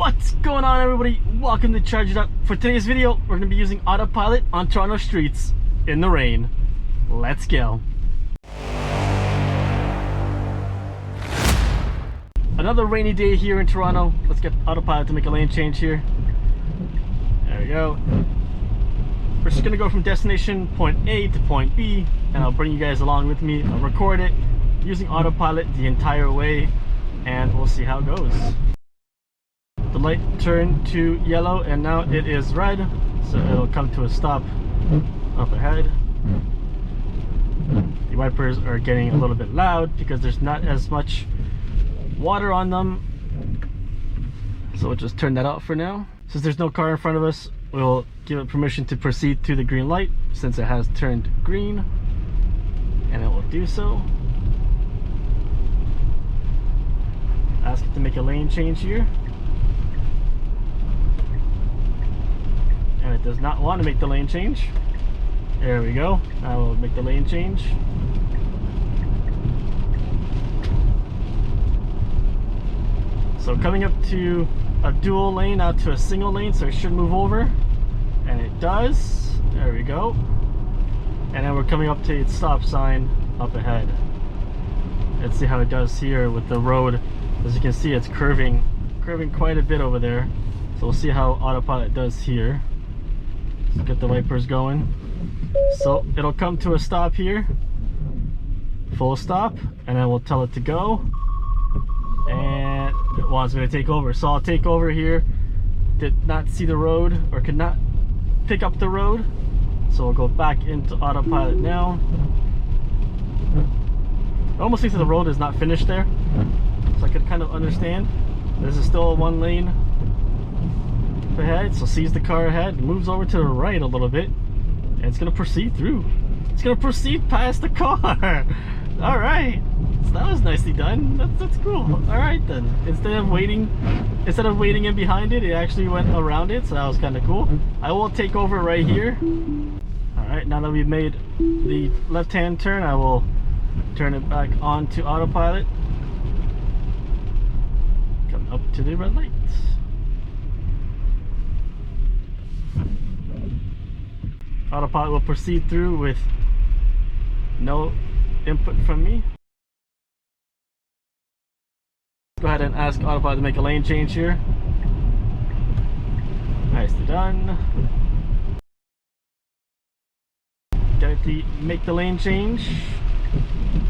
What's going on, everybody? Welcome to Charge It Up. For today's video, we're going to be using Autopilot on Toronto streets in the rain. Let's go. Another rainy day here in Toronto. Let's get Autopilot to make a lane change here. There we go. We're just going to go from destination point A to point B, and I'll bring you guys along with me. I'll record it using Autopilot the entire way, and we'll see how it goes. The light turned to yellow and now it is red, so it'll come to a stop up ahead. The wipers are getting a little bit loud because there's not as much water on them, so we'll just turn that out for now. Since there's no car in front of us, we'll give it permission to proceed to the green light since it has turned green, and it will do so. Ask it to make a lane change here. And it does not want to make the lane change. There we go. I will make the lane change. So coming up to a dual lane, out to a single lane, so it should move over. And it does. There we go. And then we're coming up to its stop sign up ahead. Let's see how it does here with the road. As you can see, it's curving quite a bit over there. So we'll see how Autopilot does here. Let's get the wipers going. So it'll come to a stop here, full stop, and then we'll tell it to go, and it wants me to take over, so I'll take over here. Did not see the road, or could not pick up the road, so we'll go back into Autopilot now. It almost thinks that the road is not finished there, so I could kind of understand. This is still one lane ahead, so sees the car ahead, moves over to the right a little bit, and it's gonna proceed through. It's gonna proceed past the car. All right, so that was nicely done. That's cool. All right then. Instead of waiting in behind it, it actually went around it, so that was kind of cool. I will take over right here. All right, now that we've made the left-hand turn, I will turn it back on to Autopilot. Come up to the red light. Autopilot will proceed through with no input from me. Go ahead and ask Autopilot to make a lane change here. Nicely done. Get it to make the lane change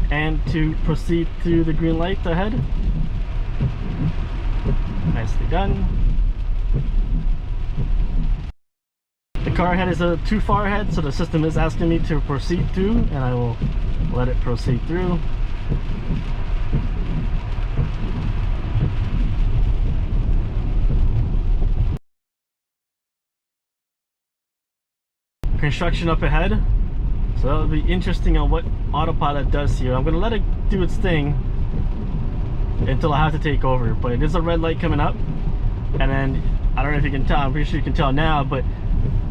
and to proceed through the green light ahead. Nicely done. The car ahead is too far ahead, so the system is asking me to proceed through, and I will let it proceed through. Construction up ahead, so that'll be interesting on what Autopilot does here. I'm going to let it do its thing until I have to take over, but it is a red light coming up, and then I don't know if you can tell, I'm pretty sure you can tell now, but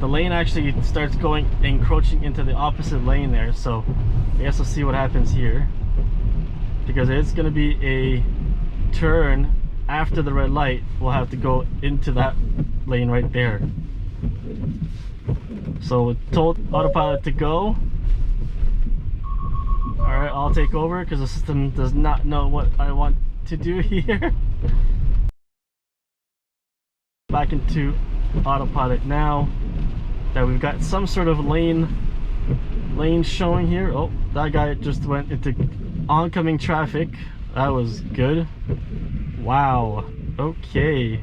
the lane actually starts encroaching into the opposite lane there, so I guess we'll see what happens here, because it's going to be a turn after the red light. We'll have to go into that lane right there. So we told Autopilot to go. Alright, I'll take over because the system does not know what I want to do here. Back into Autopilot now that we've got some sort of lane showing here. Oh, that guy just went into oncoming traffic. That was good. Wow. Okay,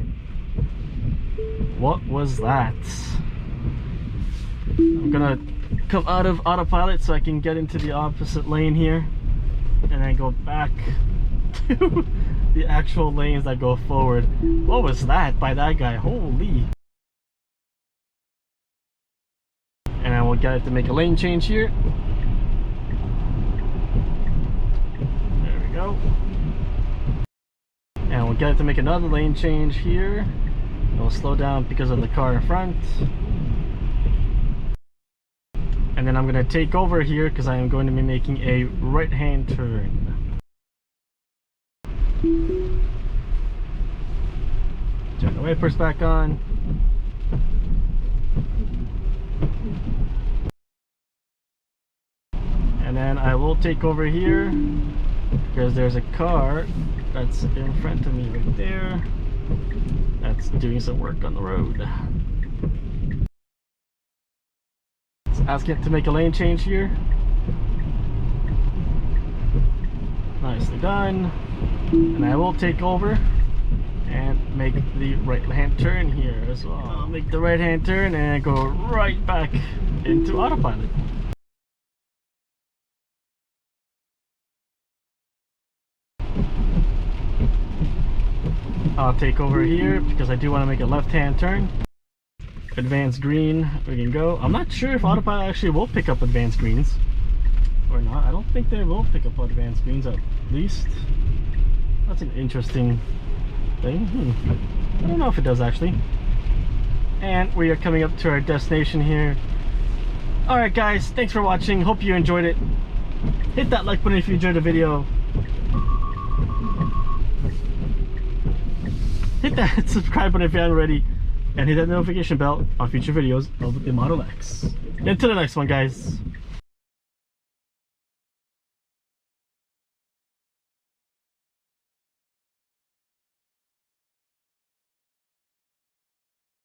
what was that? I'm gonna come out of Autopilot so I can get into the opposite lane here, and then go back to the actual lanes that go forward. What was that by that guy? Holy. And I will get it to make a lane change here. There we go. And we'll get it to make another lane change here. And we'll slow down because of the car in front. And then I'm going to take over here because I am going to be making a right-hand turn. Turn the wipers back on. And then I will take over here because there's a car that's in front of me right there that's doing some work on the road. Let's ask it to make a lane change here. Nicely done. And I will take over and make the right hand turn here as well. I'll make the right hand turn and go right back into autopilot. I'll take over here because I do want to make a left hand turn. Advanced green, we can go. I'm not sure if autopilot actually will pick up advanced greens or not. I don't think they will pick up advanced greens, at least. That's an interesting thing. I don't know if it does actually. And we are coming up to our destination here. Alright guys, thanks for watching. Hope you enjoyed it. Hit that like button if you enjoyed the video. Hit that subscribe button if you haven't already. And hit that notification bell on future videos of the Model X. Until the next one, guys.